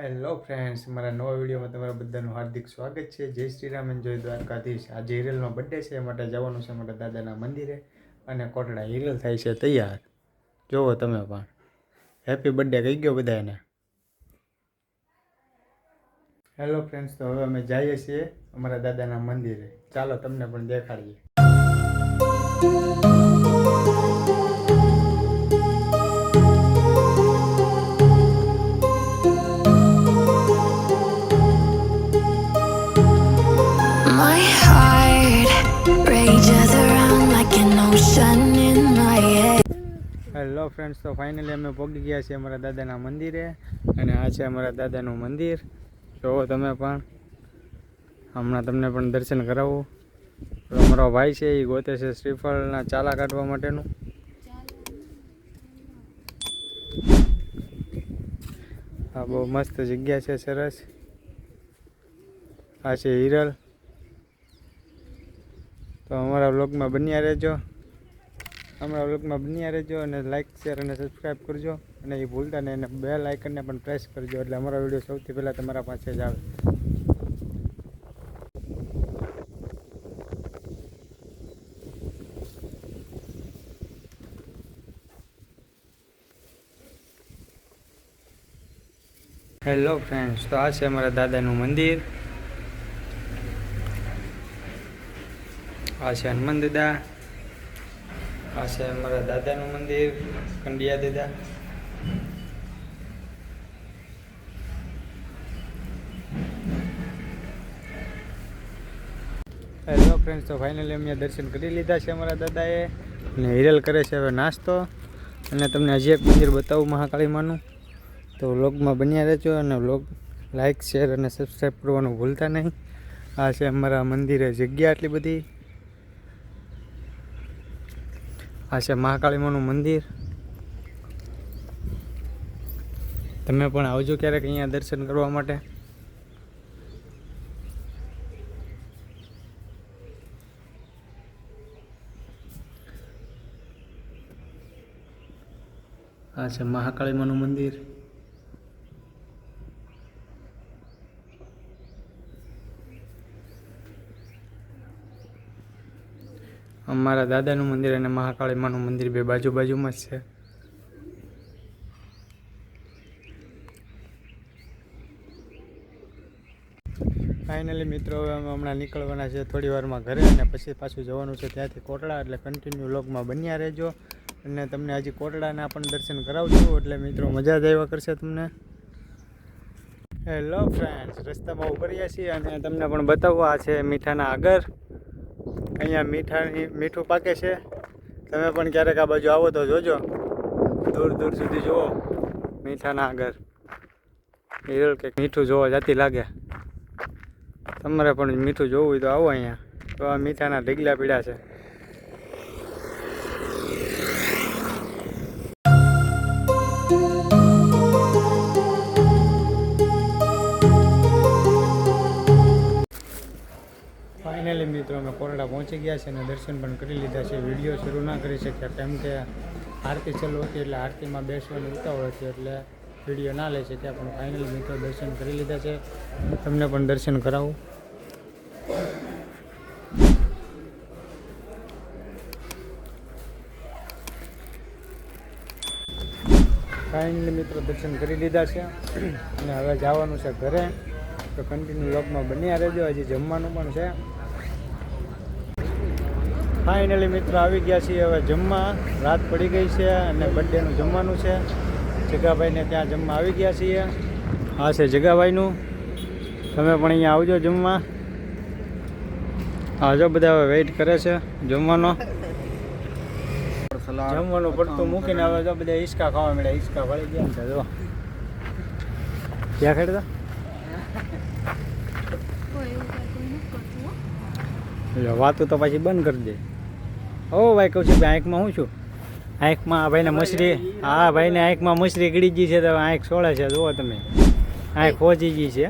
Hello friends, મારા નવા વિડીયોમાં તમારા બધાનું હાર્દિક સ્વાગત છે. જય શ્રી રામ અને જય દ્વારકાધીશ. આજે હિરલનો બર્થડે છે, એ માટે જવાનું છે મારા દાદાના મંદિરે અને કોટડા હિરલ થાય છે તૈયાર. જોવો તમે પણ. હેપી બર્થડે કહી ગયો બધાને. હેલો ફ્રેન્ડ્સ, તો હવે અમે જઈએ છીએ અમારા દાદાના મંદિરે. ચાલો તમને પણ દેખાડીએ. My heart rages around like an ocean in my head. Hello friends, તો ફાઇનલી અમે પહોંચી ગયા છીએ અમારા દાદાના મંદિરે અને આ છે અમારા દાદાનું મંદિર. જોવો તમે પણ. હમણાં તમને પણ દર્શન કરાવું. અમારો ભાઈ છે એ ગોતે છે શ્રીફળના ચાલા કાઢવા માટેનું. આ બહુ મસ્ત જગ્યા છે, સરસ. આ છે હિરલ. તો અમારા વ્લોગમાં બન્યા રહેજો. અને લાઇક, શેર અને સબસ્ક્રાઈબ કરજો. અને એ ભૂલતા નહીં, અને બેલ આઇકનને પણ પ્રેસ કરજો, એટલે અમારો વિડીયો સૌથી પહેલાં તમારા પાસે જ આવે. હેલો ફ્રેન્ડ્સ, તો આ છે અમારા દાદાનું મંદિર. આ છે હનુમાન દાદા. આ છે અમારા દાદાનું મંદિર, કંડિયા દાદા. હેલો ફ્રેન્ડ્સ, તો ફાઇનલી અમે દર્શન કરી લીધા છે અમારા દાદાએ. અને હિરલ કરે છે હવે નાસ્તો. અને તમને હજી એક મંદિર બતાવું મહાકાળી માનું. તો વ્લોગમાં બન્યા રહેજો અને વ્લોગ લાઇક, શેર અને સબસ્ક્રાઈબ કરવાનું ભૂલતા નહીં. આ છે અમારા મંદિરે જગ્યા આટલી બધી. આ છે મહાકાળી માનું મંદિર. તમે પણ આવજો ક્યારેક અહીંયા દર્શન કરવા માટે. આ છે મહાકાળી માનું મંદિર. અમારા દાદાનું મંદિર અને મહાકાળી માનું મંદિર બે બાજુમાં જ છે. ફાઇનલી મિત્રો, હવે અમે હમણાં નીકળવાના છે થોડી વારમાં ઘરે, અને પછી પાછું જવાનું છે ત્યાંથી કોટડા. એટલે કન્ટિન્યુ વ્લોગમાં બન્યા રહેજો. અને તમને હજી કોટડાના પણ દર્શન કરાવશું, એટલે મિત્રો મજા જ આવ્યા કરશે તમને. હેલો ફ્રેન્ડ્સ, રસ્તામાં ઉભર્યા છીએ અને તમને પણ બતાવું. આ છે મીઠાના આગળ. અહીંયા મીઠું પાકે છે. તમે પણ ક્યારેક આ બાજુ આવો તો જોજો. દૂર સુધી જુઓ મીઠાના આગળ. હિરલ કે મીઠું જોવા જતી લાગે. તમારે પણ મીઠું જોવું હોય તો આવો અહીંયા. તો આ મીઠાના ઢગલા પીડા છે. ફાઇનલી મિત્રો, અમે કોટડા પહોંચી ગયા છે અને દર્શન પણ કરી લીધા છે. વિડીયો શરૂ ના કરી શક્યા, કેમ કે આરતી ચાલુ હતી, એટલે આરતીમાં બેસવાની ઉતાવળ હતી, એટલે વિડીયો ના લઈ શક્યા. પણ ફાઇનલી મિત્રો દર્શન કરી લીધા છે. તમને પણ દર્શન કરાવું. ફાઇનલી મિત્રો દર્શન કરી લીધા છે અને હવે જવાનું છે ઘરે. તો કન્ટિન્યુ વ્લોગમાં બન્યા રહેજો. હજી જમવાનું પણ છે. ફાઇનલી મિત્રો આવી ગયા છીએ હવે જમવા. રાત પડી ગઈ છે અને બર્થડેનું જમવાનું છે. જગાભાઈને ત્યાં જમવા આવી ગયા છીએ. આ છે જગાભાઈનું. તમે પણ અહીંયા આવજો જમવા. આવજો, બધા હવે વેઇટ કરે છે જમવાનો. જમવાનું પડતું મૂકીને હવે તો બધા હિંચકા ખાવા મળ્યા. હિંચકા વળી ગયા છે. જો ક્યાં ખેડતા વાતું તો પછી બંધ કરી દે. ઓ ભાઈ કહું છું, આંખમાં હું છું. આંખમાં આ ભાઈને મછરી, હા ભાઈને આંખમાં મછરી ગળી ગઈ છે. તો આંખ સોળે છે. જુઓ તમે, આંખ ખોજી ગઈ છે.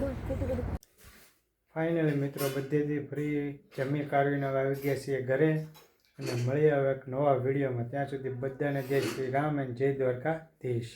ફાઇનલી મિત્રો બધેથી ફ્રી જમી કાઢીને હવે આવી ગયા છીએ ઘરે. અને મળીએ હવે એક નવા વિડીયોમાં. ત્યાં સુધી બધાને જય શ્રી રામ અને જય દ્વારકાધીશ.